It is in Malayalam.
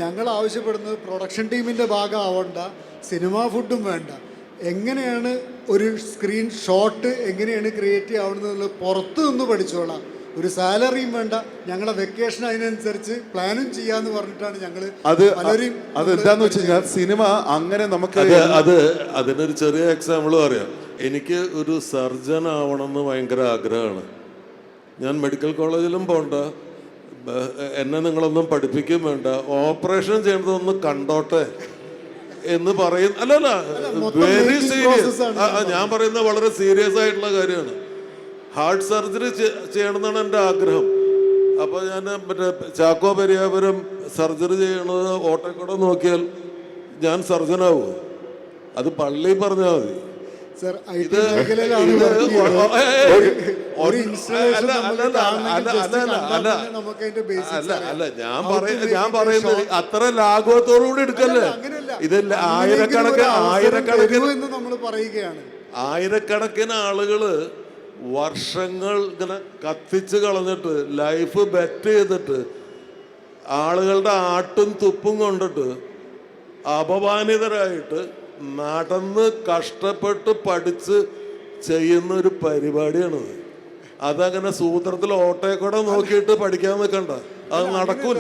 ഞങ്ങൾ ആവശ്യപ്പെടുന്നത് പ്രൊഡക്ഷൻ ടീമിൻ്റെ ഭാഗമാവണ്ട, സിനിമാ ഫുഡും വേണ്ട. എങ്ങനെയാണ് ഒരു സ്ക്രീൻ ഷോട്ട് എങ്ങനെയാണ് ക്രിയേറ്റ് ആവുന്നത് പുറത്തു നിന്ന് പഠിച്ചോളാം. ഒരു സാലറിയും വേണ്ട, ഞങ്ങളുടെ വെക്കേഷൻ അതിനനുസരിച്ച് പ്ലാനും ചെയ്യാന്ന് പറഞ്ഞിട്ടാണ് ഞങ്ങൾ പലരും. അത് എന്താന്ന് വെച്ച് കഴിഞ്ഞാൽ സിനിമ അങ്ങനെ നമുക്ക് അതിനൊരു ചെറിയ എക്സാമ്പിൾ പറയാം. എനിക്ക് ഒരു സർജൻ ആവണമെന്ന് ഭയങ്കര ആഗ്രഹമാണ്. ഞാൻ മെഡിക്കൽ കോളേജിലും പോണ്ട, എന്നെ നിങ്ങളൊന്നും പഠിപ്പിക്കുകയും വേണ്ട, ഓപ്പറേഷൻ ചെയ്യേണ്ടതൊന്ന് കണ്ടോട്ടെ എന്ന് പറയും. അല്ലല്ല, വെരി സീരിയസ്. ഞാൻ പറയുന്നത് വളരെ സീരിയസ് ആയിട്ടുള്ള കാര്യമാണ്. ഹാർട്ട് സർജറി ചെയ്യണമെന്നാണ് എൻ്റെ ആഗ്രഹം. അപ്പോൾ ഞാൻ മറ്റേ ചാക്കോ പെരിയാപുരം സർജറി ചെയ്യണത് ഓട്ടോക്കൂടെ നോക്കിയാൽ ഞാൻ സർജനാവുമോ? അത് പള്ളി പറഞ്ഞാൽ മതി. ഞാൻ പറയുന്നത് അത്ര ലാഘവത്തോടുകൂടി എടുക്കല്ലേ. ഇതല്ല, ആയിരക്കണക്കിന് ആളുകള് വർഷങ്ങൾ ഇങ്ങനെ കത്തിച്ച് കളഞ്ഞിട്ട് ലൈഫ് ബെറ്റ് ചെയ്തിട്ട് ആളുകളുടെ ആട്ടും തുപ്പും കൊണ്ടിട്ട് അപമാനിതരായിട്ട് നടന്ന് കഷ്ടപ്പെട്ട് പഠിച്ച് ചെയ്യുന്ന ഒരു പരിപാടിയാണത്. അതങ്ങനെ സൂത്രത്തിൽ ഓട്ടോയെ കൂടെ നോക്കിയിട്ട് പഠിക്കാൻ നിൽക്കണ്ട, അത് നടക്കൂല.